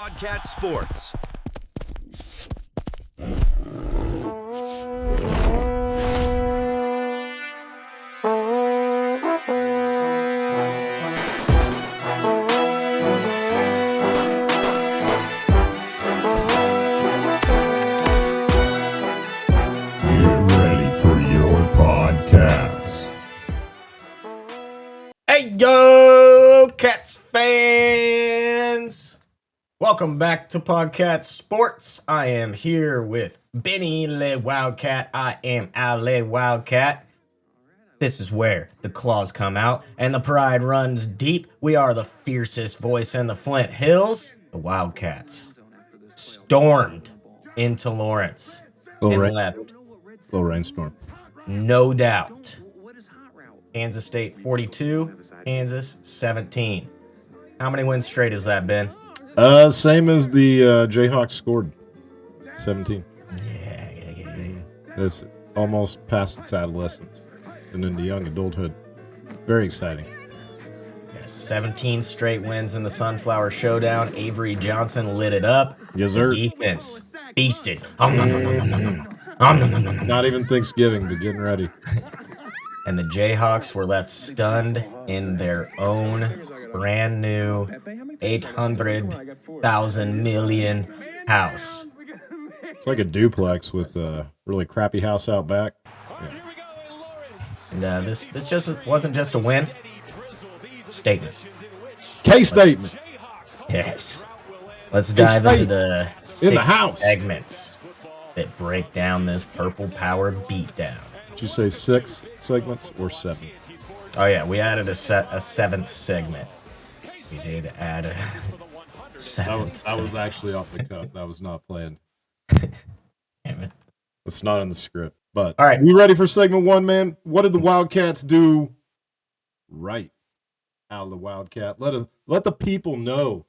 PawdCats Sports. Hey, yo, Cats fans! Welcome back to PawdCats Sports. I am here with Benny Le Wildcat. I am Ale Wildcat. This is where the claws come out and the pride runs deep. We are the fiercest voice in the Flint Hills. The Wildcats stormed into Lawrence and left. Little rainstorm. No doubt. Kansas State 42, Kansas 17. How many wins straight has that been? Same as the Jayhawks scored. 17. Yeah. It's almost past its adolescence and into young adulthood. Very exciting. 17 straight wins in the Sunflower Showdown. Avery Johnson lit it up. Yes, sir. The defense feasted. Not even Thanksgiving, but getting ready. And the Jayhawks were left stunned in their own brand new 800,000 million house. It's like a duplex with a really crappy house out back. Yeah. And this just wasn't just a win. Statement. K-statement. Yes. Let's dive into the six house segments that break down this purple power beatdown. Did you say 6 segments or 7? Oh yeah, we added a seventh segment. We did add a seventh. That was actually off the cuff. That was not planned. Damn it. It's not in the script. But all right, we ready for segment 1, man? What did the Wildcats do right out of the Wildcat? Let the people know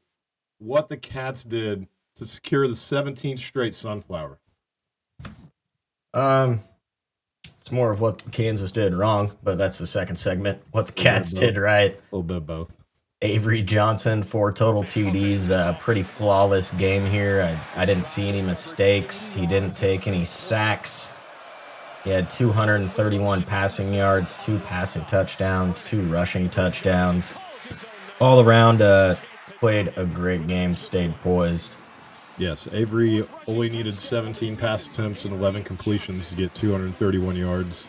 what the Cats did to secure the 17th straight Sunflower. It's more of what Kansas did wrong, but that's the second segment. What the Cats did right. A little bit of both. Avery Johnson, 4 total TDs. Pretty flawless game here. I didn't see any mistakes. He didn't take any sacks. He had 231 passing yards, 2 passing touchdowns, 2 rushing touchdowns. All around, played a great game, stayed poised. Yes, Avery only needed 17 pass attempts and 11 completions to get 231 yards.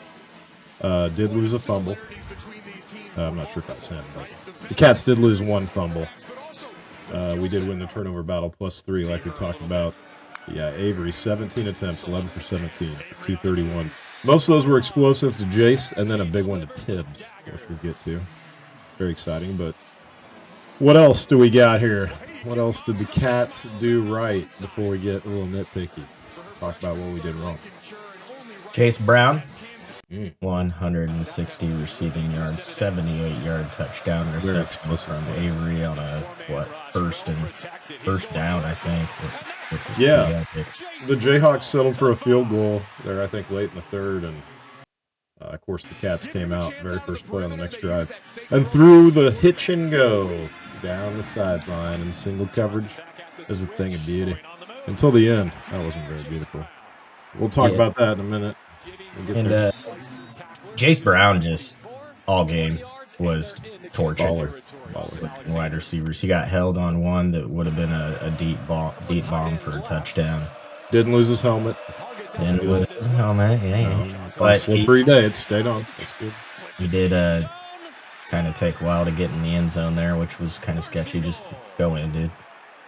Did lose a fumble. I'm not sure if that's him, but the Cats did lose 1 fumble. We did win the turnover battle +3 like we talked about. Yeah, Avery, 17 attempts, 11 for 17, 231. Most of those were explosives to Jace, and then a big one to Tibbs, which we'll get to. Very exciting, but what else do we got here? What else did the Cats do right before we get a little nitpicky? Talk about what we did wrong. Chase Brown, 160 receiving yards, 78-yard touchdown reception from Avery on a first down, I think. Which was the Jayhawks settled for a field goal there, I think, late in the third, and of course the Cats came out very first play on the next drive and threw the hitch and go down the sideline in single coverage is a thing of beauty. Until the end, that wasn't very beautiful. We'll talk about that in a minute. Jace Brown just all game was tortured. Baller. Wide receivers. He got held on one that would have been a deep bomb for a touchdown. Didn't lose his helmet. Didn't lose his helmet. Yeah. But slippery day. It stayed on. That's good. He did kind of take a while to get in the end zone there, which was kind of sketchy. Just go in, dude.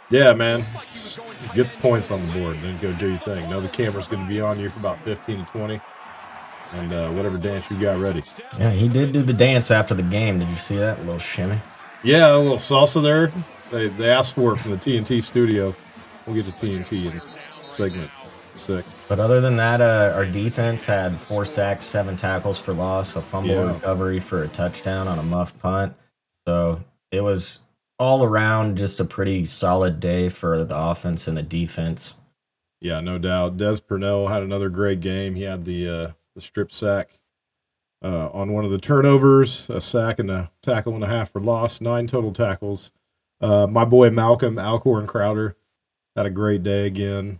Yeah, man. Just get the points on the board, then go do your thing. Know the camera's going to be on you for about 15 to 20, and whatever dance you got ready. Yeah, he did do the dance after the game. Did you see that? A little shimmy. Yeah, a little salsa there. They asked for it from the TNT studio. We'll get to TNT in segment 6. But other than that, our defense had 4 sacks, 7 tackles for loss, a fumble recovery for a touchdown on a muff punt. So it was all around just a pretty solid day for the offense and the defense. Yeah, no doubt. Des Purnell had another great game. He had the strip sack on one of the turnovers, a sack and a tackle and a half for loss, 9 total tackles. My boy Malcolm Alcorn Crowder had a great day again.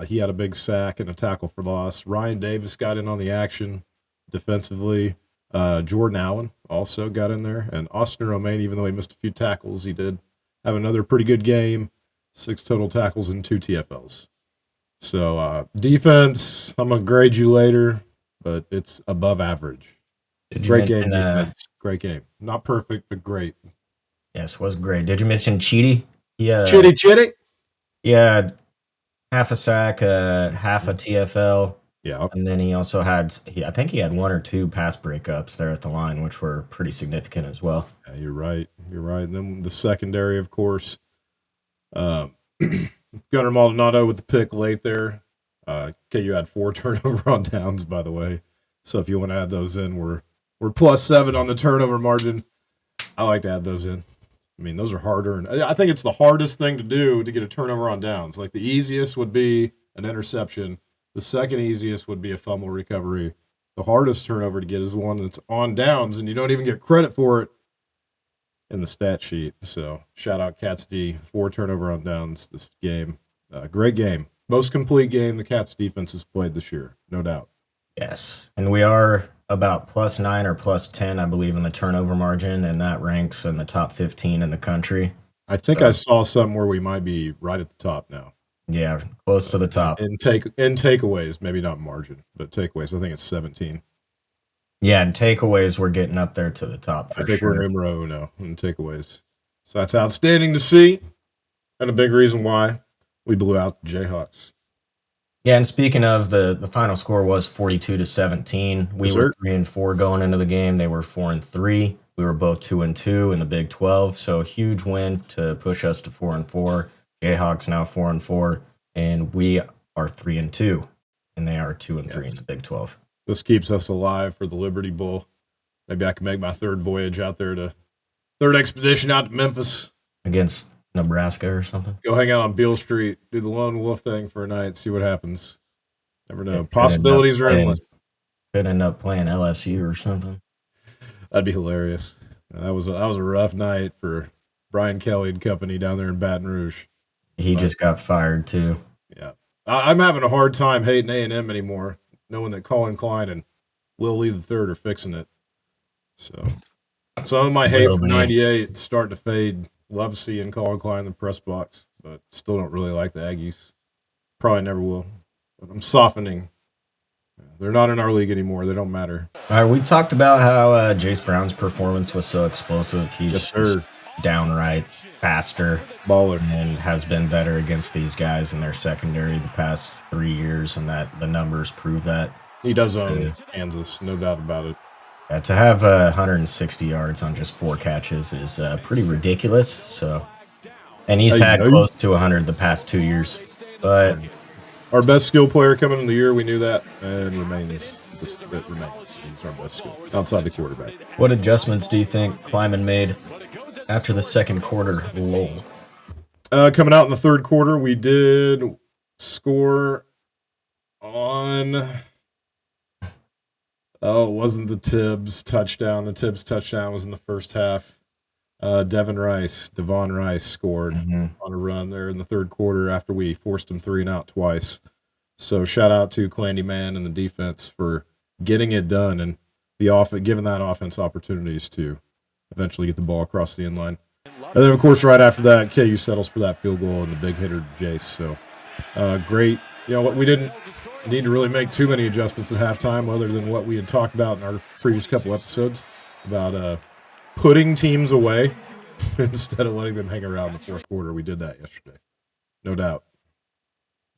He had a big sack and a tackle for loss. Ryan Davis got in on the action defensively. Jordan Allen also got in there. And Austin Romaine, even though he missed a few tackles, he did have another pretty good game. 6 total tackles and 2 TFLs. So defense, I'm going to grade you later, but it's above average. Great game, defense. Great game. Not perfect, but great. Yes, was great. Did you mention Cheaty? Yeah. Chitty. Yeah, half a sack, half a TFL. Yeah. And then he also had, I think he had 1 or 2 pass breakups there at the line, which were pretty significant as well. Yeah, you're right. And then the secondary, of course. Gunnar Maldonado with the pick late there. KU had 4 turnover on downs, by the way. So if you want to add those in, we're +7 on the turnover margin. I like to add those in. I mean, those are harder. And I think it's the hardest thing to do to get a turnover on downs. Like the easiest would be an interception. The second easiest would be a fumble recovery. The hardest turnover to get is the one that's on downs, and you don't even get credit for it in the stat sheet. So shout out Cats D, 4 turnover on downs this game. Great game. Most complete game the Cats defense has played this year, no doubt. Yes. And we are about +9 or +10, I believe, in the turnover margin, and that ranks in the top 15 in the country. I think I saw some where we might be right at the top now. Yeah, close to the top. In takeaways, maybe not margin, but takeaways, I think it's 17. Yeah, and takeaways, we're getting up there to the top for I think sure. we're numero uno in takeaways. So that's outstanding to see, and a big reason why we blew out the Jayhawks. Yeah, and speaking of, the final score was 42-17. We were 3-4 going into the game. They were 4-3. We were both 2-2 in the Big 12, so a huge win to push us to 4-4. Jayhawks now 4-4, and we are 3-2, and they are 2-3 in the Big 12. This keeps us alive for the Liberty Bowl. Maybe I can make my third expedition out to Memphis. Against Nebraska or something. Go hang out on Beale Street, do the lone wolf thing for a night, see what happens. Never know. Possibilities are endless. Could end up playing LSU or something. That'd be hilarious. That was a rough night for Brian Kelly and company down there in Baton Rouge. He just got fired too. Yeah, I'm having a hard time hating A&M anymore, knowing that Colin Klein and Will Lee III are fixing it. So some of my hate from '98 starting to fade. Love seeing Colin Klein in the press box, but still don't really like the Aggies. Probably never will. But I'm softening. They're not in our league anymore. They don't matter. All right, we talked about how Jace Brown's performance was so explosive. He's just downright faster, baller, and has been better against these guys in their secondary the past 3 years, and that the numbers prove that. He does own Kansas, no doubt about it. To have 160 yards on just 4 catches is pretty ridiculous. So, and he's had close to 100 the past 2 years. But our best skill player coming in the year, we knew that, and remains. He's our best skill outside the quarterback. What adjustments do you think Kleiman made after the second quarter lull? Coming out in the third quarter, we did score on. Oh, it wasn't the Tibbs touchdown. The Tibbs touchdown was in the first half. Devon Rice scored on a run there in the third quarter after we forced him 3 and out twice. So shout out to Clandy Man and the defense for getting it done and giving that offense opportunities to eventually get the ball across the end line. And then, of course, right after that, KU settles for that field goal and the big hitter, Jace. So great. You know what? We didn't need to really make too many adjustments at halftime other than what we had talked about in our previous couple episodes about putting teams away instead of letting them hang around in the fourth quarter. We did that yesterday. No doubt.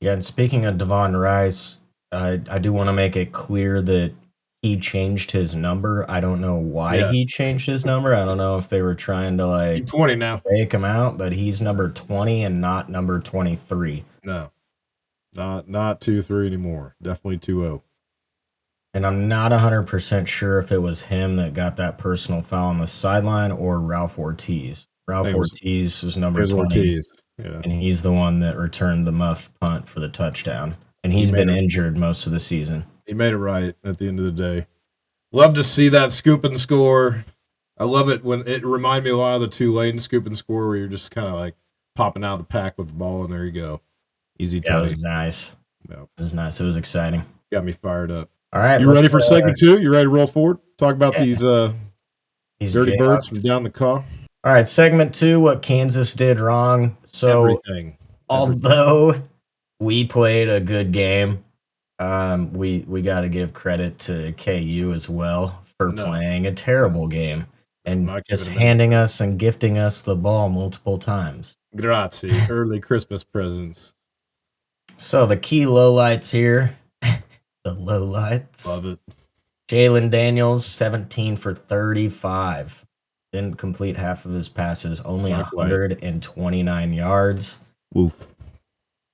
Yeah, and speaking of Devon Rice, I do want to make it clear that he changed his number. I don't know why he changed his number. I don't know if they were trying to he's 20 now. Fake him out, but he's number 20 and not number 23. No. Not 2-3 anymore. Definitely 2-0. And I'm not 100% sure if it was him that got that personal foul on the sideline or Ralph Ortiz. Ralph Ortiz was number 20. Ortiz. Yeah. And he's the one that returned the muffed punt for the touchdown. And he's been injured most of the season. He made it right at the end of the day. Love to see that scoop and score. I love it when it reminded me a lot of the Tulane scoop and score where you're just kind of like popping out of the pack with the ball, and there you go. Easy Yeah, it tutty. was nice. No. It was nice. It was exciting. Got me fired up. All right. You ready for segment 2? You ready to roll forward? Talk about these dirty Jayhawks. birds from down the car. All right, segment 2, what Kansas did wrong. So, Everything. although we played a good game, we got to give credit to KU as well for playing a terrible game and just handing us and gifting us the ball multiple times. Grazie. Early Christmas presents. So the key lowlights here, the lowlights. Love it. Jalen Daniels, 17 for 35. Didn't complete half of his passes, only 129 yards. Woof.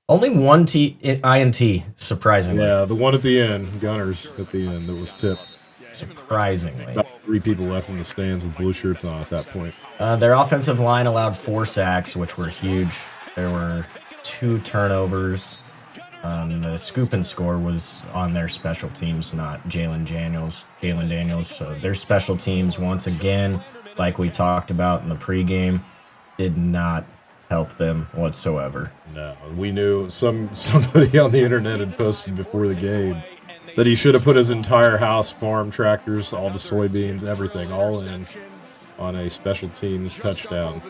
Only one INT, surprisingly. Yeah, the one at the end, Gunners at the end, that was tipped. Surprisingly. About 3 people left in the stands with blue shirts on at that point. Their offensive line allowed 4 sacks, which were huge. There were 2 turnovers. The scoop and score was on their special teams, not Jalen Daniels. So their special teams, once again, like we talked about in the pregame, did not help them whatsoever. No, we knew somebody on the internet had posted before the game that he should have put his entire house, farm, tractors, all the soybeans, everything, all in on a special teams touchdown,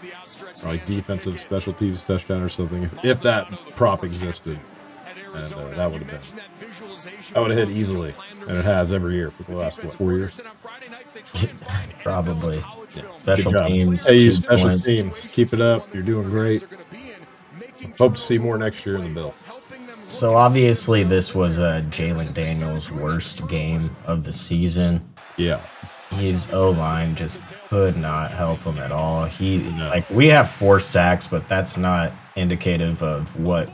or like defensive special teams touchdown or something, if that prop existed. And that would have hit easily, and it has every year for the last 4 years. Probably. Yeah. Special teams. Hey, you special teams, keep it up. You're doing great. Hope to see more next year in the Bill. So obviously, this was Jalen Daniels' worst game of the season. Yeah. His O-line just could not help him at all. We have 4 sacks, but that's not indicative of what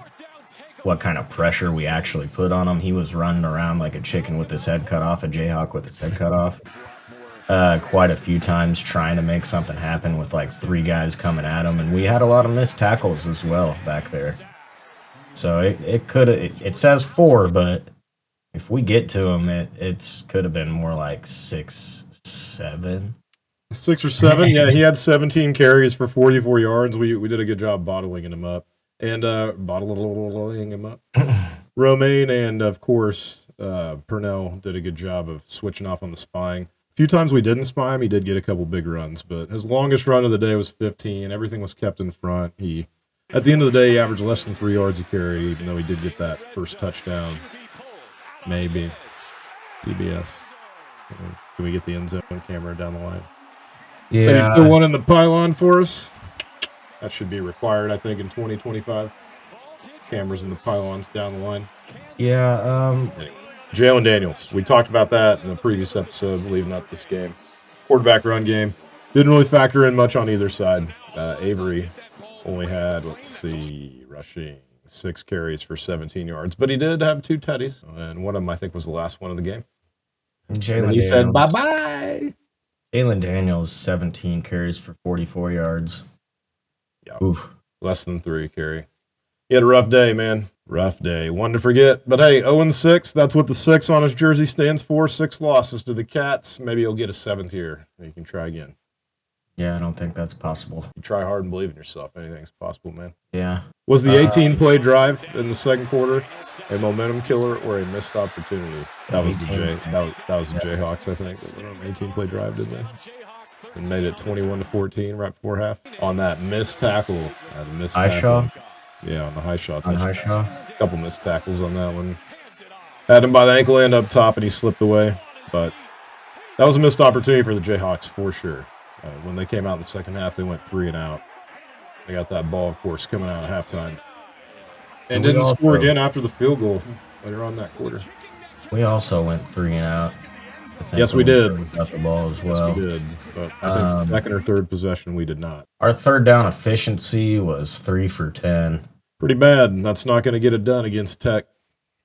kind of pressure we actually put on him. He was running around like a chicken with his head cut off, a Jayhawk with his head cut off, quite a few times trying to make something happen with like 3 guys coming at him, and we had a lot of missed tackles as well back there. So it says 4, but if we get to him, it could have been more like 6, 7. 6 or 7, yeah. He had 17 carries for 44 yards. We did a good job bottling him up. And bottling him up. Romaine and, of course, Purnell did a good job of switching off on the spying. A few times we didn't spy him. He did get a couple big runs, but his longest run of the day was 15. Everything was kept in front. At the end of the day, he averaged less than 3 yards a carry, even though he did get that first touchdown. Maybe. TBS. Can we get the end zone camera down the line? Yeah. Maybe put one in the pylon for us. That should be required, I think, in 2025. Cameras in the pylons down the line. Yeah. Anyway, Jalen Daniels. We talked about that in a previous episode leading up this game. Quarterback run game. Didn't really factor in much on either side. Avery only had, rushing 6 carries for 17 yards. But he did have 2 tutties. And one of them, I think, was the last one of the game. And he said, bye-bye. Jalen Daniels, 17 carries for 44 yards. Yeah. Oof. Less than 3 carry. He had a rough day, man. Rough day. One to forget. But hey, 0-6, that's what the 6 on his jersey stands for. 6 losses to the Cats. Maybe he'll get a 7th here. You can try again. Yeah, I don't think that's possible. You try hard and believe in yourself. Anything's possible, man. Yeah. Was the 18-play drive in the second quarter a momentum killer or a missed opportunity? That was the Jayhawks, I think. That went on an 18-play drive, didn't they? And made it 21-14 right before half on that missed tackle. Highshaw? Yeah, on the Highshaw. On Highshaw? A couple missed tackles on that one. Had him by the ankle end up top, and he slipped away. But that was a missed opportunity for the Jayhawks for sure. When they came out in the second half, they went 3 and out. They got that ball, of course, coming out at halftime. And didn't score again after the field goal later on that quarter. We also went 3 and out. Yes, we did. Got the ball as well. Yes, we did. But I think second or third possession, we did not. Our third down efficiency was 3 for 10. Pretty bad. That's not going to get it done against Tech.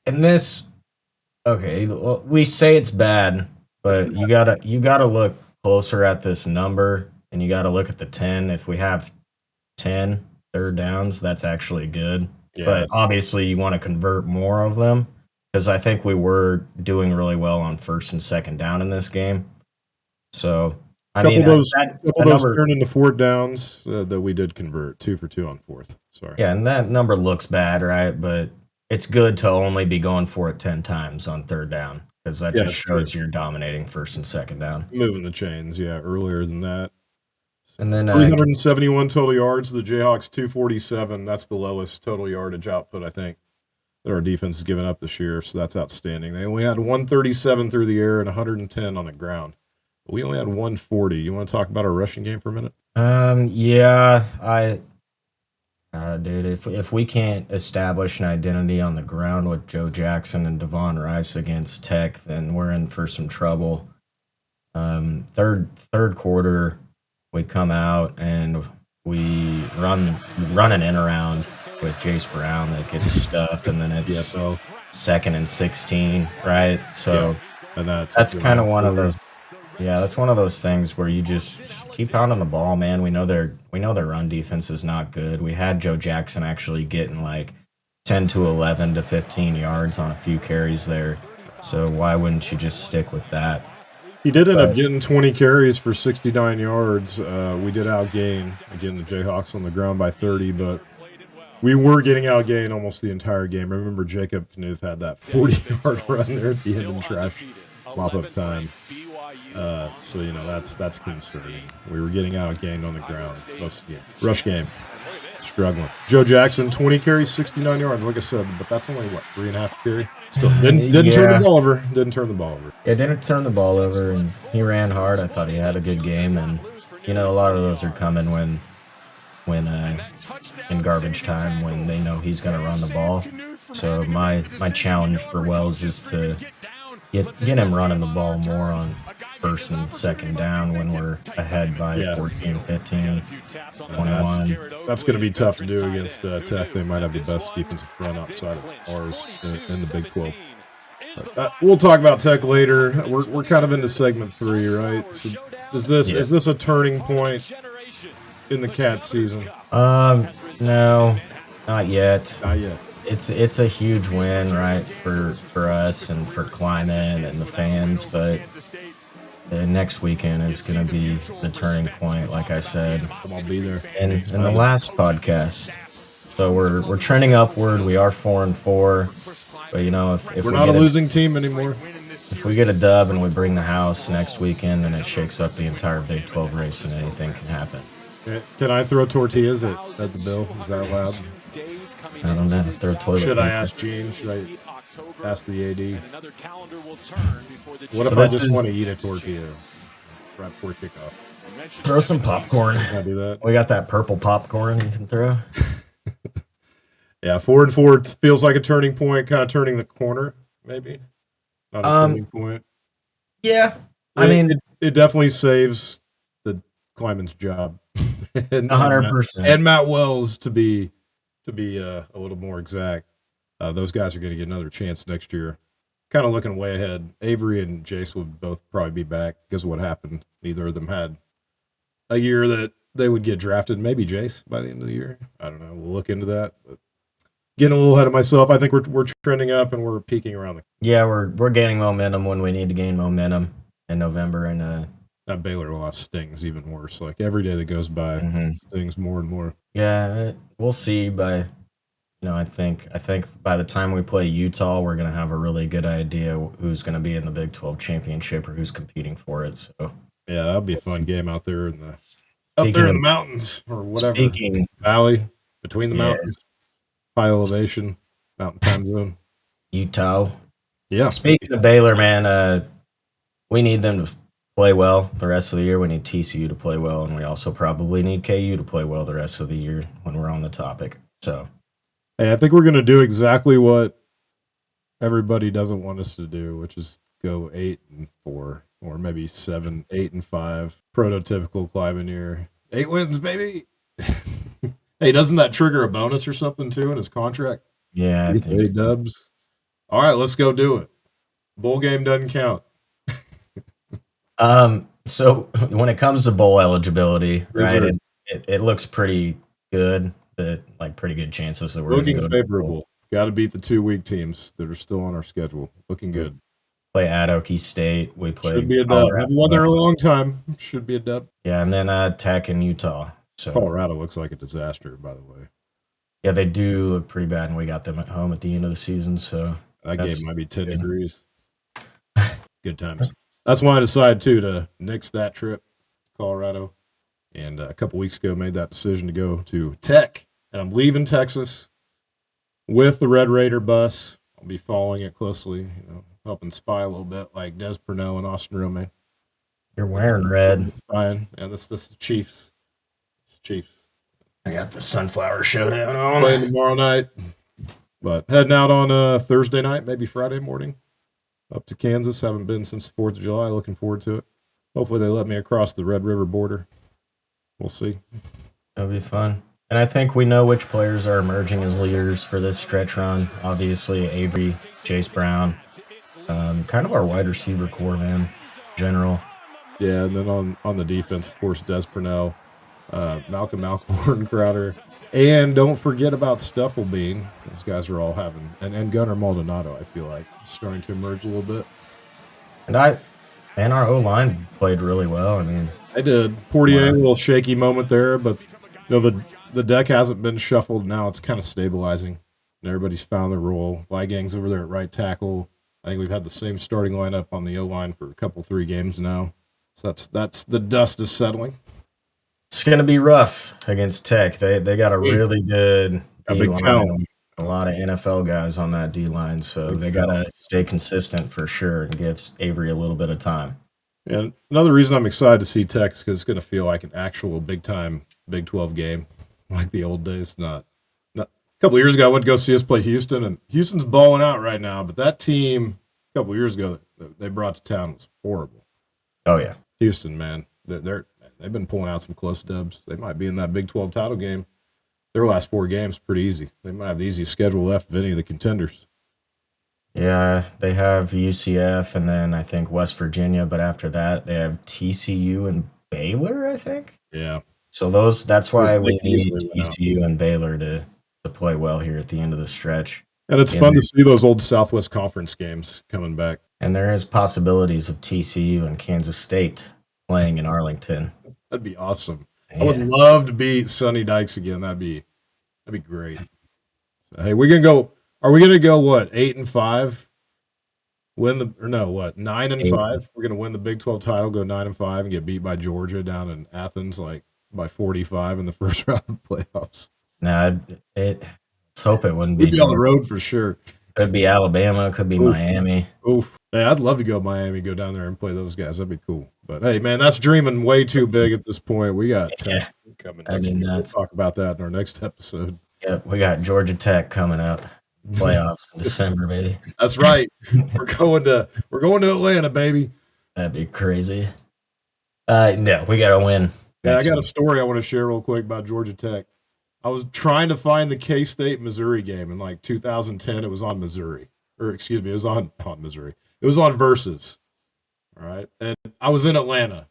And this, okay, well, we say it's bad, but you gotta look closer at this number, and you gotta look at the 10. If we have 10 third downs, that's actually good. Yeah. But obviously, you want to convert more of them. Because I think we were doing really well on first and second down in this game. So I mean, that those number turned into 4th downs that we did convert 2 for 2 on 4th. Sorry. yeah, and that number looks bad, right? But it's good to only be going for it 10 times on 3rd down because that just shows you're dominating 1st and 2nd down. Moving the chains, earlier than that. And then 371 total yards. The Jayhawks 247. That's the lowest total yardage output, I think, that our defense has given up this year. So that's outstanding. They only had 137 through the air and 110 on the ground. We only had 140. You want to talk about our rushing game for a minute? Yeah, dude, if we can't establish an identity on the ground with Joe Jackson and Devon Rice against Tech, then we're in for some trouble. Third quarter, we come out and we run an in around with Jace Brown that gets stuffed, and then it's 2nd and 16, right? So and that's kind of one of those. Yeah, that's one of those things where you just keep pounding the ball, man. We know their run defense is not good. We had Joe Jackson actually getting like 10 to 11 to 15 yards on a few carries there. So why wouldn't you just stick with that? He did end up getting 20 carries for 69 yards. We did outgain, again, the Jayhawks on the ground by 30, but we were getting outgained almost the entire game. I remember Jacob Knuth had that 40-yard run there at the end in trash mop-up time. So, that's concerning. We were getting outgained on the ground most of the game. Rush game, struggling. Joe Jackson, 20 carries, 69 yards, like I said, but that's only, 3.5 carry? Still didn't turn the ball over. Didn't turn the ball over. Yeah, didn't turn the ball over, and he ran hard. I thought he had a good game, and, a lot of those are coming when in garbage time when they know he's going to run the ball. So my challenge for Wells is to get him running the ball more on 1st and 2nd down when we're ahead by 14, 15, 21. That's going to be tough to do against Tech. They might have the best defensive front outside of ours in the Big 12. We'll talk about Tech later. We're kind of into segment 3, right? So is this a turning point in the Cats season? No, not yet. Not yet. It's a huge win, right, for us and for Kleiman and the fans, but the next weekend is going to be the turning point, like I said. I'll be there. In the last podcast. So we're trending upward. We are 4-4, but if we're not a losing team anymore. If we get a dub and we bring the house next weekend, then it shakes up the entire Big 12 race, and anything can happen. Can I throw tortillas at the Bill? Is that allowed? I don't know. Throw toilet Should paper. I ask Gene? Should I ask the AD? What if I just want to eat a tortilla right before kickoff? Throw some popcorn. Can I do that? We got that purple popcorn you can throw. Yeah, 4-4 feels like a turning point, kind of turning the corner, maybe. Not a turning point. Yeah, I mean, it definitely saves the Kleiman's job. 100%. And Matt Wells to be a little more exact. Those guys are going to get another chance next year. Kind of looking way ahead. Avery and Jace would both probably be back because of what happened. Neither of them had a year that they would get drafted. Maybe Jace by the end of the year. I don't know. We'll look into that. But getting a little ahead of myself. I think we're trending up and we're peaking around. Yeah, we're gaining momentum when we need to gain momentum in November, and that Baylor loss stings even worse. Like every day that goes by, stings more and more. Yeah, we'll see. By I think by the time we play Utah, we're gonna have a really good idea who's gonna be in the Big 12 championship or who's competing for it. So yeah, that'll be a fun game out there in the mountains or whatever valley between the mountains, high elevation, mountain time zone. Utah. Yeah. Speaking of Baylor, man, we need them to play well the rest of the year. We need TCU to play well, and we also probably need KU to play well the rest of the year when we're on the topic. So, hey, I think we're going to do exactly what everybody doesn't want us to do, which is go 8-4 or maybe 7-8-5. Prototypical Kleiman. 8 wins, baby. Hey, doesn't that trigger a bonus or something too in his contract? Yeah, I think 8 dubs. All right, let's go do it. Bowl game doesn't count. So when it comes to bowl eligibility, right, it looks pretty good. Pretty good chances that we're looking favorable. Got to beat the 2 weak teams that are still on our schedule. Looking good. Play at Okie State. We play Should be a dub. Colorado. Haven't won there in a long time. Should be a dub. Yeah, and then Tech and Utah. So Colorado looks like a disaster, by the way. yeah, they do look pretty bad, and we got them at home at the end of the season. So that game might be 10 degrees. Good times. That's why I decided to nix that trip to Colorado. And a couple weeks ago, made that decision to go to Tech. And I'm leaving Texas with the Red Raider bus. I'll be following it closely, helping spy a little bit like Des Purnell and Austin Romaine. You're wearing red. Fine. Yeah, this is Chiefs. It's Chiefs. I got the Sunflower Showdown on. Playing tomorrow night. But heading out on Thursday night, maybe Friday morning, up to Kansas. Haven't been since the 4th of July. Looking forward to it. Hopefully they let me across the Red River border. We'll see. It'll be fun. And I think we know which players are emerging as leaders for this stretch run. Obviously, Avery, Chase Brown, kind of our wide receiver core, man, in general. Yeah, and then on the defense, of course, Des Purnell, Malcolm Alcorn Crowder, and don't forget about Stufflebean. Those guys are all having, and Gunnar Maldonado, I feel like, starting to emerge a little bit. And our O-line played really well. I mean, I did. Portier, a little shaky moment there, but the deck hasn't been shuffled. Now it's kind of stabilizing, and everybody's found their role. Wygang's over there at right tackle. I think we've had the same starting lineup on the O-line for a couple, 3 games now. So that's the dust is settling. It's going to be rough against Tech. They got a really good D-line. A lot of NFL guys on that D-line, so they got to stay consistent for sure and give Avery a little bit of time. And another reason I'm excited to see Tech is because it's going to feel like an actual big-time Big 12 game, like the old days. Not a couple of years ago, I went to go see us play Houston, and Houston's balling out right now, but that team a couple of years ago that they brought to town was horrible. Oh, yeah. Houston, man, they've been pulling out some close dubs. They might be in that Big 12 title game. Their last 4 games pretty easy. They might have the easiest schedule left of any of the contenders. Yeah, they have UCF and then I think West Virginia, but after that they have TCU and Baylor, I think. Yeah. So that's why we need TCU and Baylor to play well here at the end of the stretch. And it's fun to see those old Southwest Conference games coming back. And there is possibilities of TCU and Kansas State playing in Arlington. That'd be awesome. Yeah. I would love to beat Sonny Dykes again. That'd be great. So, hey, we're gonna go. Are we gonna go what 8-5? 9-5? We're gonna win the Big 12 title, go 9-5, and get beat by Georgia down in Athens, like by 45 in the first round of playoffs. No, let's hope it wouldn't be. We'd be on the road for sure. Could be Alabama, could be Miami. Oof. Hey, I'd love to go to Miami, go down there and play those guys. That'd be cool. But hey, man, that's dreaming way too big at this point. We got Tech coming next week. We'll talk about that in our next episode. Yep, we got Georgia Tech coming up. Playoffs in December, baby. That's right. We're going to Atlanta, baby. That'd be crazy. No, we gotta win. Yeah, I got a story I want to share real quick about Georgia Tech. I was trying to find the K-State Missouri game in like 2010. It was on Missouri. Or excuse me, it was on Missouri. It was on Versus. All right. And I was in Atlanta.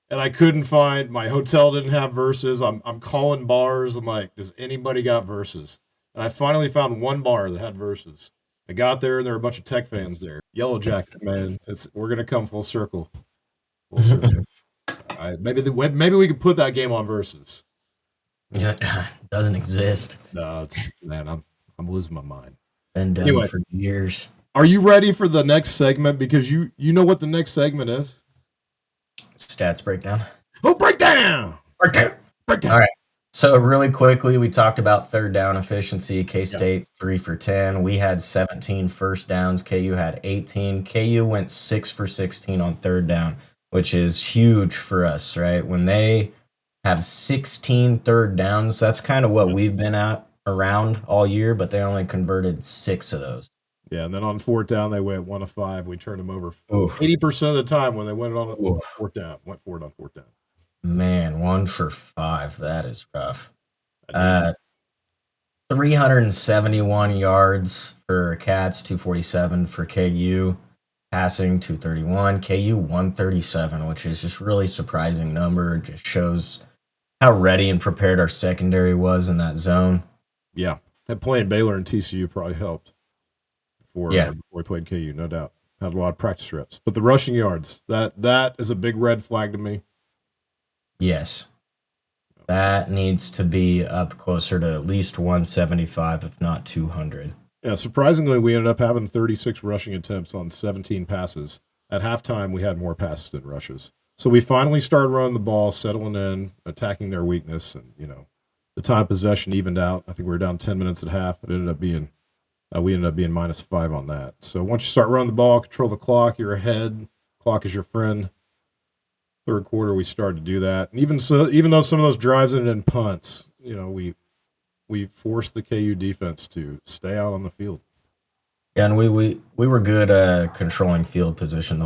And I couldn't find, my hotel didn't have Versus. I'm calling bars. I'm like, does anybody got Versus? And I finally found one bar that had Versus. I got there and there were a bunch of Tech fans there. Yellow Jackets, man. We're gonna come full circle. Full circle. All right. Maybe we could put that game on Versus. Yeah, it doesn't exist. No, I'm losing my mind. Been done for years. Are you ready for the next segment? Because you know what the next segment is. Stats breakdown. Oh, breakdown. Breakdown. All right. So really quickly, we talked about third down efficiency. K-State 3 for 10. We had 17 first downs. KU had 18. KU went 6 for 16 on third down, which is huge for us, right? When they have 16 third downs, that's kind of what we've been around all year, but they only converted 6 of those. Yeah, and then on fourth down, they went 1 of 5. We turned them over 80% of the time when they went on fourth down. Went for it on fourth down. Man, 1 for 5. That is rough. 371 yards for Cats, 247 for KU. Passing, 231. KU, 137, which is just really surprising number. It just shows how ready and prepared our secondary was in that zone. Yeah. That playing Baylor and TCU probably helped before we played KU, no doubt. had a lot of practice reps. But the rushing yards, that is a big red flag to me. Yes. That needs to be up closer to at least 175, if not 200. Yeah, surprisingly, we ended up having 36 rushing attempts on 17 passes. At halftime, we had more passes than rushes. So we finally started running the ball, settling in, attacking their weakness, and the time possession evened out. I think we were down 10 minutes at half. It ended up being we ended up being -5 on that. So once you start running the ball, control the clock, you're ahead. Clock is your friend. Third quarter, we started to do that, and even though some of those drives ended in punts, we forced the KU defense to stay out on the field. Yeah, and we were good controlling field position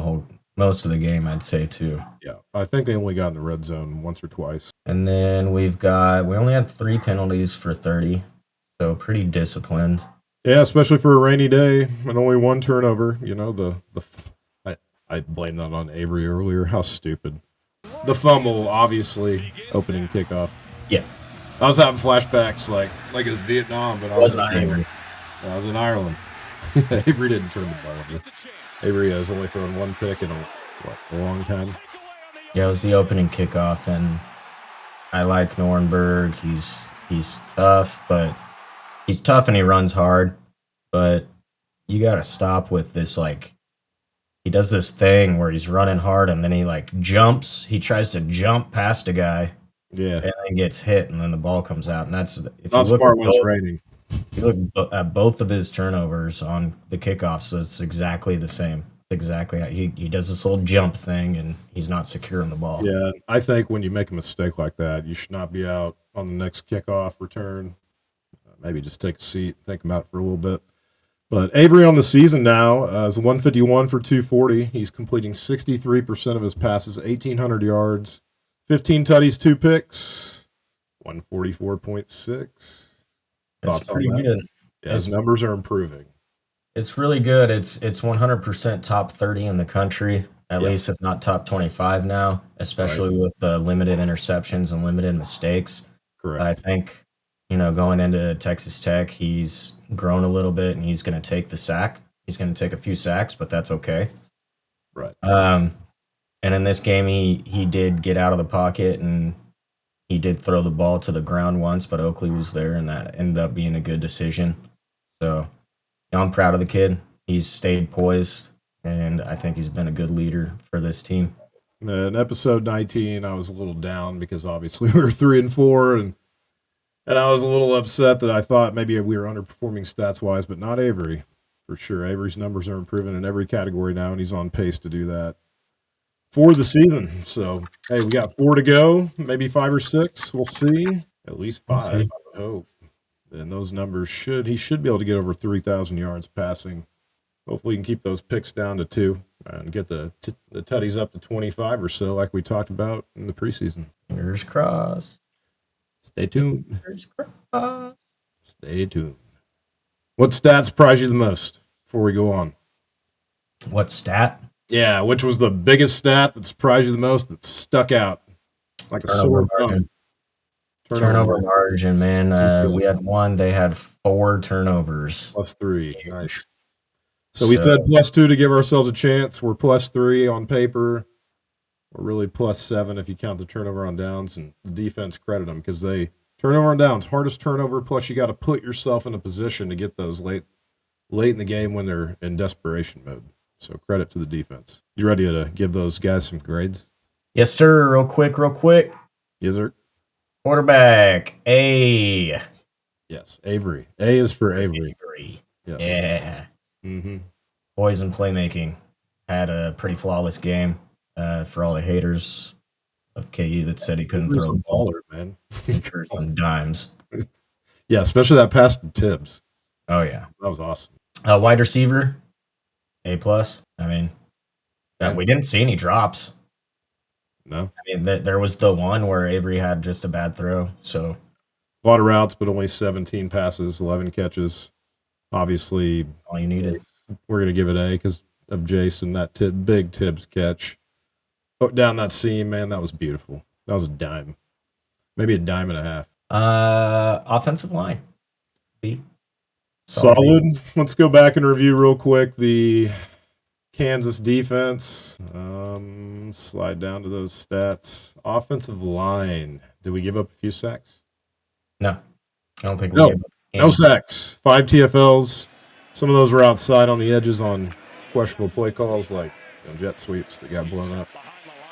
most of the game, I'd say, too. Yeah, I think they only got in the red zone once or twice. And then we only had 3 penalties for 30, so pretty disciplined. Yeah, especially for a rainy day and only 1 turnover. I blamed that on Avery earlier. How stupid. The fumble, obviously, opening kickoff. Yeah. I was having flashbacks like it was Vietnam, but I was not Avery. I was in Ireland. Avery didn't turn the ball over. Avery has only thrown 1 pick in a long time. Yeah, it was the opening kickoff, and I like Nornberg. He's tough, but he's tough and he runs hard. But you got to stop with this, he does this thing where he's running hard and then he jumps. He tries to jump past a guy. Yeah. And then gets hit and then the ball comes out. And that's if not you look smart when it's raining. You look at both of his turnovers on the kickoffs, so it's exactly the same. It's exactly how he does this little jump thing and he's not securing the ball. Yeah, I think when you make a mistake like that, you should not be out on the next kickoff return. Maybe just take a seat, think about it for a little bit. But Avery on the season now is 151 for 240. He's completing 63% of his passes, 1,800 yards, 15 tutties, 2 picks, 144.6. That's pretty good. Yeah, his numbers are improving. It's really good. It's 100% top 30 in the country, at least if not top 25 now, especially with the limited interceptions and limited mistakes. Correct. I think, going into Texas Tech, he's grown a little bit and he's going to take the sack. He's going to take a few sacks, but that's okay. Right. And in this game, he did get out of the pocket and he did throw the ball to the ground once, but Oakley was there and that ended up being a good decision. So I'm proud of the kid. He's stayed poised, and I think he's been a good leader for this team. In episode 19, I was a little down because obviously we were 3-4, and I was a little upset that I thought maybe we were underperforming stats-wise, but not Avery, for sure. Avery's numbers are improving in every category now, and he's on pace to do that for the season. So, hey, we got 4 to go, maybe 5 or 6. We'll see. At least 5, I would hope. And those numbers he should be able to get over 3,000 yards passing. Hopefully we can keep those picks down to 2 and get the tutties up to 25 or so like we talked about in the preseason. Fingers crossed. Stay tuned. Fingers crossed. Stay tuned. What stat surprised you the most before we go on? What stat? Yeah, which was the biggest stat that surprised you the most that stuck out like a sore thumb? Turnover margin, man. We had 1. They had 4 turnovers. +3. Nice. So we said +2 to give ourselves a chance. We're +3 on paper. We're really +7 if you count the turnover on downs. And the defense, credit them because they turnover on downs, hardest turnover. Plus, you got to put yourself in a position to get those late in the game when they're in desperation mode. So credit to the defense. You ready to give those guys some grades? Yes, sir. Real quick. Yes, sir. Quarterback, A. Yes, Avery. A is for Avery. Yes. Yeah. Mm-hmm. Poison playmaking. Had a pretty flawless game for all the haters of KU that said he couldn't throw the ball. Man. On dimes. Yeah, especially that pass to Tibbs. Oh, yeah. That was awesome. Wide receiver, A+. I mean, we didn't see any drops. No. I mean, there was the one where Avery had just a bad throw. So a lot of routes, but only 17 passes, 11 catches. Obviously, all you needed. We're going to give it A because of Jason, that big Tibbs catch. Down that seam, man, that was beautiful. That was a dime. Maybe a dime and a half. Offensive line. B. Solid. Let's go back and review real quick the Kansas defense. Slide down to those stats. Offensive line. Did we give up a few sacks? No, I don't think we No. gave up No sacks. 5 TFLs. Some of those were outside on the edges on questionable play calls, like jet sweeps that got blown up.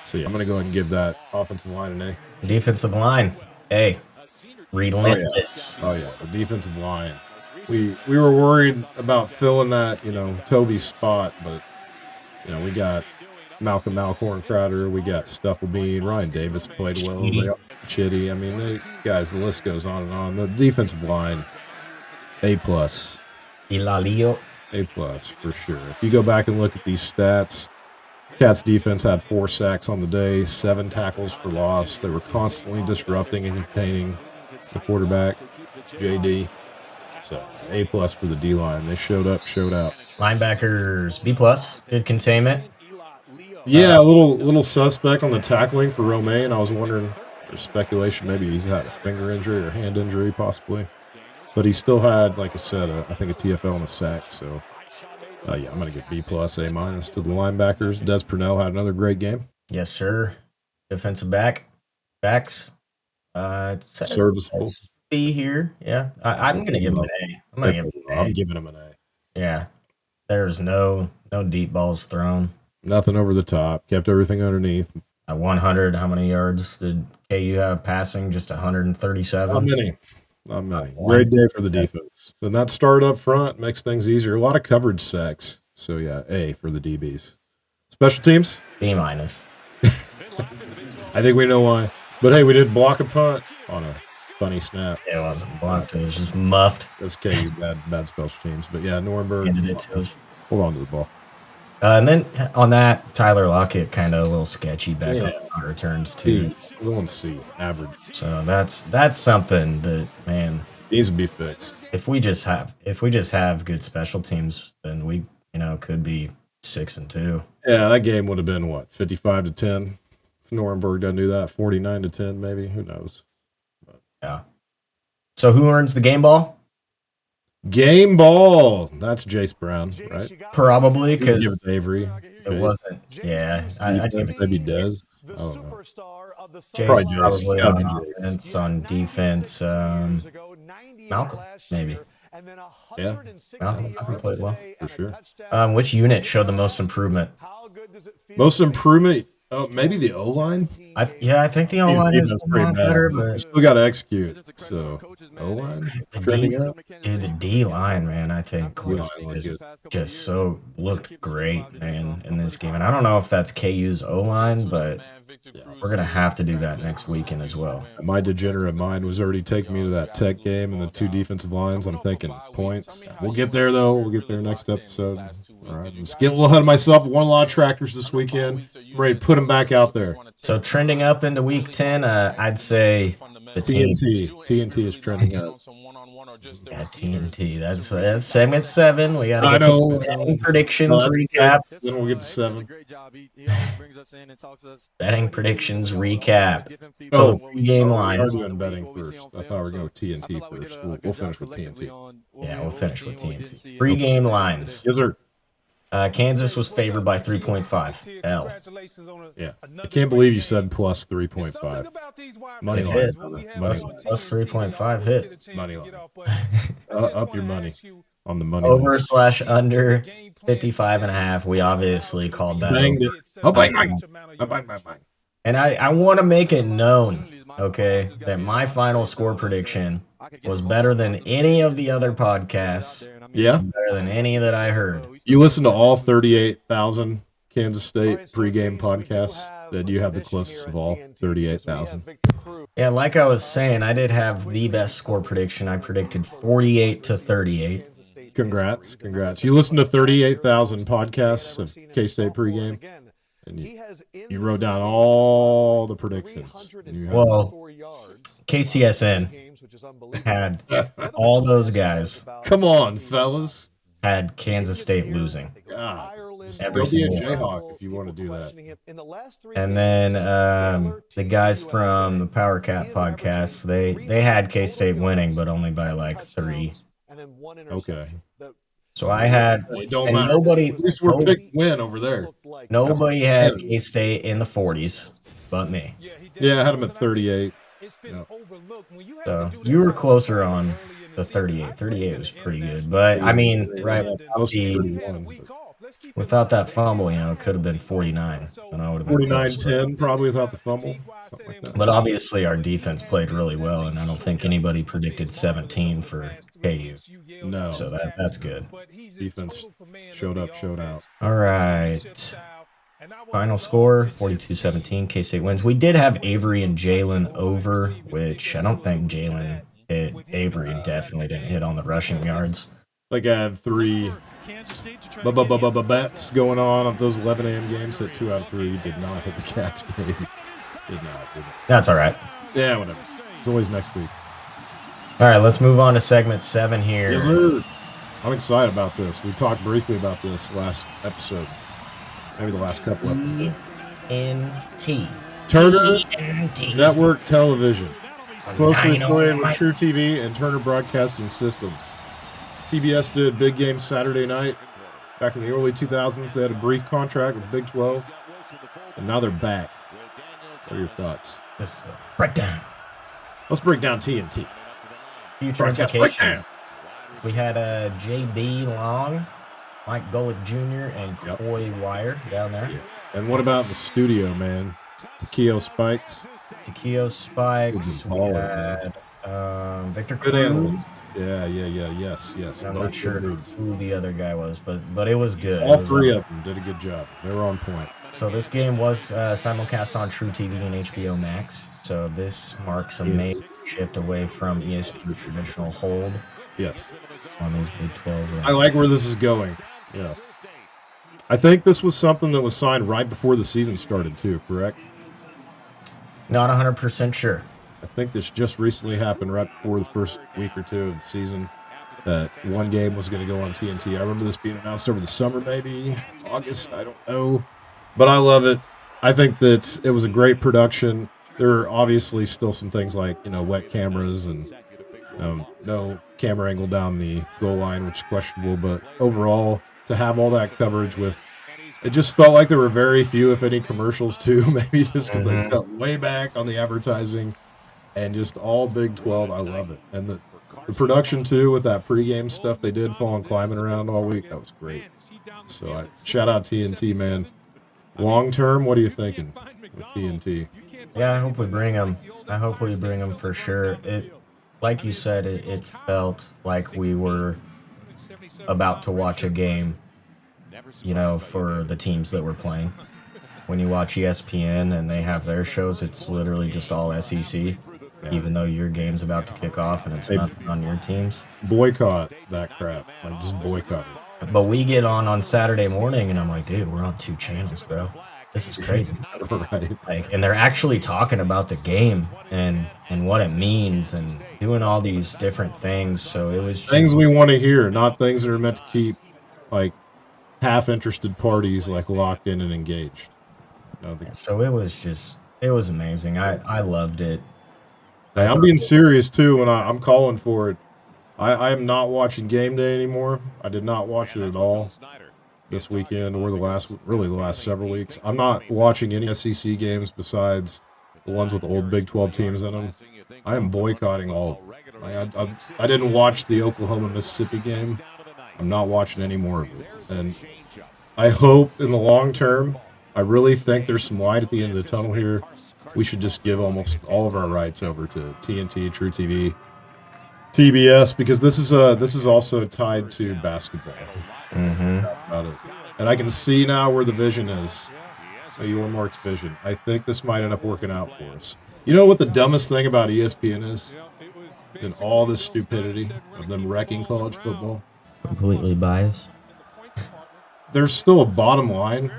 So yeah, I'm gonna go ahead and give that offensive line an A. Defensive line, A. Relentless. Oh yeah, the defensive line. We were worried about filling that, Toby's spot, but we got Malcolm Malcorn Crowder, we got Stufflebean, Ryan Davis played well, Chitty. I mean, the list goes on and on. The defensive line, A+. Ilalio. A+ for sure. If you go back and look at these stats, Cats defense had 4 sacks on the day, 7 tackles for loss. They were constantly disrupting and containing the quarterback, JD. So A+ for the D-line. They showed up, showed out. Linebackers, B+. Good containment. Yeah, a little suspect on the tackling for Romaine. I was wondering, there's speculation maybe he's had a finger injury or hand injury possibly. But he still had, like I said, I think a TFL and a sack. So, yeah, I'm going to give B+, A- to the linebackers. Des Purnell had another great game. Yes, sir. Defensive backs. It says Serviceable. B here. Yeah, I'm going to give him an A. I'm giving him an A. Yeah. There's no deep balls thrown. Nothing over the top. Kept everything underneath. At 100, how many yards did KU have passing? Just 137? Not many. Great day for the defense. And that start up front makes things easier. A lot of coverage sacks. So, yeah, A for the DBs. Special teams? B-. I think we know why. But, hey, we did block a punt on a funny snap. It wasn't blocked. It was just muffed. That's KU's bad special teams. But, yeah, Nuremberg. Hold on to the ball. And then on that, Tyler Lockett kind of a little sketchy back on returns too. We'll see. Average. So that's something that, man, needs to be fixed. If we just have good special teams, then we could be 6-2. Yeah, that game would have been what, 55-10. If Nuremberg doesn't do that, 49-10 maybe. Who knows? But, yeah. So who earns the game ball? Game ball. That's Jace Brown, right? Probably because Avery. It wasn't. Yeah, I think maybe Dez. I don't know. Jace probably on offense, on defense. Malcolm, maybe. Yeah, Malcolm played well for sure. Which unit showed the most improvement? Most improvement? Oh, maybe the O line. I think the O line is pretty better, but still got to execute. So O line trending up. Dude, the D line, man, I think was just so looked great, man, in this game. And I don't know if that's KU's O line, but we're gonna have to do that next weekend as well. My degenerate mind was already taking me to that Tech game and the 2 defensive lines. I'm thinking points. We'll get there though. We'll get there next episode. All right, I'm just getting a little ahead of myself. Won a lot of tractors this weekend. I'm ready to put them back out there. So trending up into week 10, I'd say the TNT is trending up. Yeah, TNT. That's segment 7. We got to get to betting predictions recap. Then we'll get to 7. Betting predictions recap. So game lines. We're doing betting first. I thought we were going to TNT first. We'll finish with TNT. Yeah, we'll finish with TNT. Pre-game lines. Yes, sir. Kansas was favored by 3.5. L. Yeah. I can't believe you said plus 3.5. Money line. Plus 3.5 hit. Money line. Up your money on the money Over / under 55.5. We obviously called that. Banged it. Bang. And I want to make it known, okay, that my final score prediction was better than any of the other podcasts. Yeah. Better than any that I heard. You listen to all 38,000 Kansas State pregame podcasts. That you have the closest of all, 38,000. Yeah, like I was saying, I did have the best score prediction. I predicted 48-38. Congrats. You listened to 38,000 podcasts of K-State pregame, and you wrote down all the predictions. Well, KCSN had all those guys. Come on, fellas. Had Kansas State losing. God. Go be a Jayhawk if you want to do that. And then the guys from the PawdCats podcast, they had K-State winning, but only by like 3. Okay. So I had, It don't and matter. At least we're picked win over there. nobody had K-State in the 40s but me. Yeah, I had them at 38. Yeah. So you were closer on the 38. 38 was pretty good. But, I mean, right, without that fumble, it could have been 49. And I would have been close. 49-10, probably without the fumble. Something like that. But obviously our defense played really well, and I don't think anybody predicted 17 for KU. No. So that's good. Defense showed up, showed out. All right. Final score, 42-17. K-State wins. We did have Avery and Jalen over, which I don't think Jalen hit. Avery definitely didn't hit on the rushing yards. Like I had 3 bets going on of those 11 a.m. games. Hit 2 out of 3. Did not hit the Cats game. Didn't. That's all right. Yeah, whatever. It's always next week. All right, let's move on to segment 7 here. Yes, sir. I'm excited about this. We talked briefly about this last episode. Maybe the last couple of episodes. TNT. Turner TNT. Network Television. Closely affiliated with Dynamite. True TV and Turner Broadcasting Systems. TBS did big game Saturday night. Back in the early 2000s, they had a brief contract with Big 12. And now they're back. What are your thoughts? This is the breakdown. Let's break down TNT. Future Broadcast implications. breakdown. We had JB Long, Mike Golick Jr., and Coy Wire down there. Yeah. And what about the studio, man? Takeo Spikes. Takeo Spikes. We had Victor Cruz. Yeah. Yes. I'm not sure who the other guy was, but it was good. All 3 of them did a good job. They were on point. So this game was simulcast on True TV and HBO Max. So this marks a major shift away from ESPN's traditional hold. Yes. On these Big 12. I like where this is going. Yeah. I think this was something that was signed right before the season started too, correct? Not 100% sure. I think this just recently happened right before the first week or 2 of the season. That one game was going to go on TNT. I remember this being announced over the summer, maybe August. I don't know. But I love it. I think that it was a great production. There are obviously still some things like, wet cameras and no camera angle down the goal line, which is questionable. But overall, to have all that coverage it just felt like there were very few, if any, commercials too. Maybe just because they cut way back on the advertising and just all Big 12. I love it. And the production too with that pregame stuff they did, falling climbing around all week. That was great. So shout out TNT, man. Long term, what are you thinking with TNT? Yeah, I hope we bring them. I hope we bring them for sure. Like you said, it felt like we were about to watch a game, for the teams that we're playing. When you watch ESPN and they have their shows, it's literally just all SEC, even though your game's about to kick off and it's nothing on your teams. Boycott that crap. Like, just boycott it. But we get on Saturday morning and I'm like, dude, we're on 2 channels, bro. This is crazy. Right. And they're actually talking about the game and what it means and doing all these different things. So it was just things we want to hear, not things that are meant to keep half-interested parties locked in and engaged. So it was amazing. I loved it. Hey, I'm being serious too when I'm calling for it. I am not watching game day anymore. I did not watch it at all this weekend or the last several weeks. I'm not watching any SEC games besides the ones with old Big 12 teams in them. I am boycotting all of them. I didn't watch the Oklahoma-Mississippi game. I'm not watching any more of it. And I hope in the long term, I really think there's some light at the end of the tunnel here. We should just give almost all of our rights over to TNT, True TV, TBS, because this is also tied to basketball. About it. And I can see now where the vision is. Your Mark's vision. I think this might end up working out for us. You know what the dumbest thing about ESPN is? In all this stupidity of them wrecking college football? Completely biased. There's still a bottom line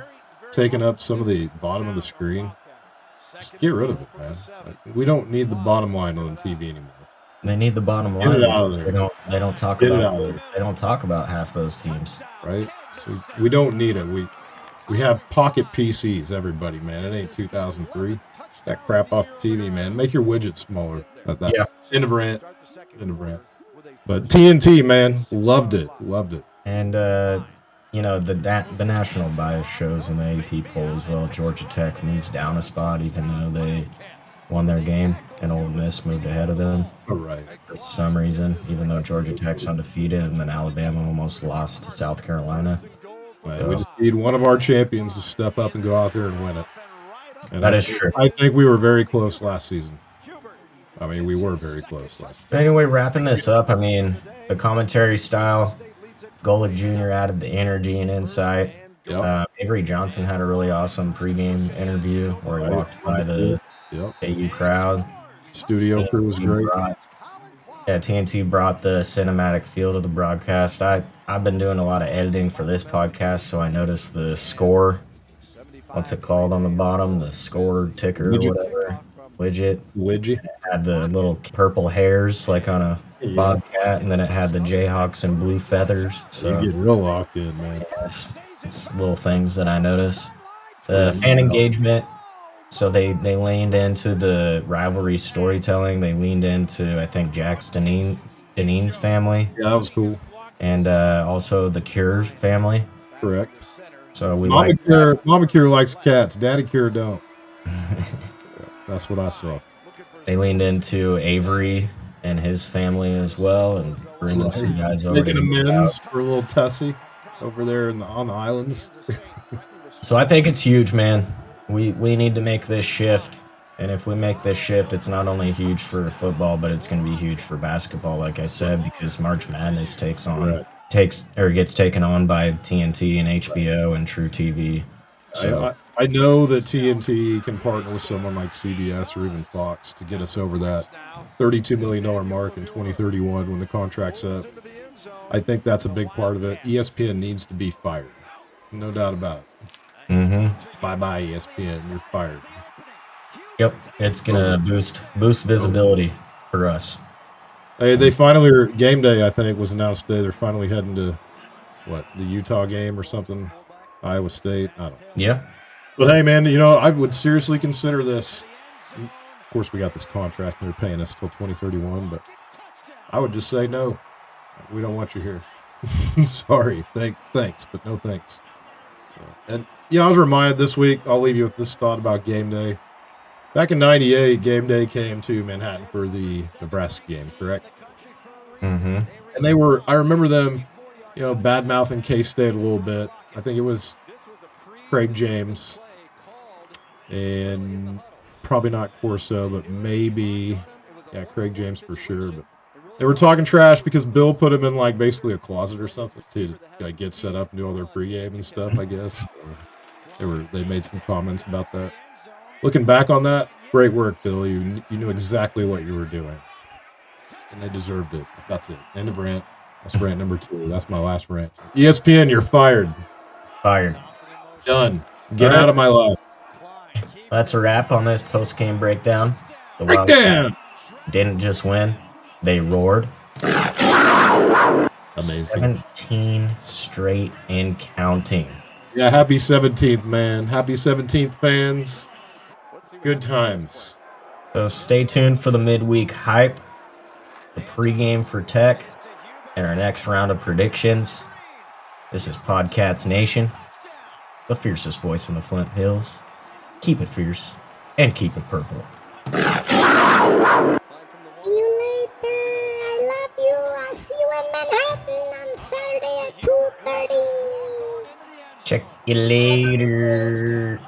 taking up some of the bottom of the screen. Just get rid of it, man. We don't need the bottom line on TV anymore. They need the bottom line. Get it out of there. They don't talk about half those teams. Right? So we don't need it. We have pocket PCs, everybody, man. It ain't 2003. That crap off the TV, man. Make your widget smaller. Yeah. End of rant. But TNT, man, loved it. And the national bias shows in the AP poll as well. Georgia Tech moves down a spot, even though they won their game, and Ole Miss moved ahead of them All right. for some reason. Even though Georgia Tech's undefeated, and then Alabama almost lost to South Carolina. We just need one of our champions to step up and go out there and win it. And That is true. I think we were very close last season. I mean, we were very close last season. But anyway, wrapping this up, I mean, the commentary style, Golick Jr. added the energy and insight. Yep. Avery Johnson had a really awesome pregame interview where he walked by the AU crowd. Studio crew was great. TNT brought the cinematic feel to the broadcast. I've been doing a lot of editing for this podcast, so I noticed the score. What's it called on the bottom? The score ticker or whatever. Widget. It had the little purple hairs like on a bobcat, and then it had the Jayhawks and blue feathers. So you get real locked in, man. It's little things that I notice. The fan engagement. So they leaned into the rivalry storytelling. They leaned into, I think, Jack's Deneen's family. Yeah, that was cool. And also the Cure family. Correct. So we Mama Cure likes cats. Daddy Cure don't. That's what I saw. They leaned into Avery and his family as well, and bringing some guys over. Making amends for a little Tessie over there on the islands. So I think it's huge, man. We need to make this shift, and if we make this shift, it's not only huge for football, but it's going to be huge for basketball, like I said, because March Madness gets taken on by TNT and HBO and True TV. So I know that TNT can partner with someone like CBS or even Fox to get us over that $32 million mark in 2031 when the contract's up. I think that's a big part of it. ESPN needs to be fired. No doubt about it. Bye-bye, ESPN. You're fired. Yep. It's going to boost visibility for us. Hey, they finally, game day, I think, was announced today. They're finally heading to, the Utah game or something? Iowa State? I don't know. Yeah. But hey, man, I would seriously consider this. Of course, we got this contract and they're paying us till 2031, but I would just say no. We don't want you here. Sorry. Thanks, but no thanks. So, and, I was reminded this week, I'll leave you with this thought about game day. Back in 98, game day came to Manhattan for the Nebraska game, correct? Mm-hmm. And I remember them, bad-mouthing K-State a little bit. I think it was Craig James and probably not Corso, but maybe, Craig James for sure. But they were talking trash because Bill put him in basically a closet or something to get set up and do all their pregame and stuff, I guess. They made some comments about that. Looking back on that, great work, Bill. You knew exactly what you were doing. And they deserved it. That's it. End of rant. That's rant number 2. That's my last rant. ESPN, you're fired. Fired. Done. Get out of my life. That's a wrap on this post-game breakdown. The Breakdown! Didn't just win. They roared. Amazing. 17 straight and counting. Yeah, happy 17th, man. Happy 17th, fans. Good times. So stay tuned for the midweek hype, the pregame for Tech, and our next round of predictions. This is PawdCats Nation, the fiercest voice in the Flint Hills. Keep it fierce and keep it purple. See you later. I love you. I'll see you in Manhattan on Saturday at 2:30. Check you later.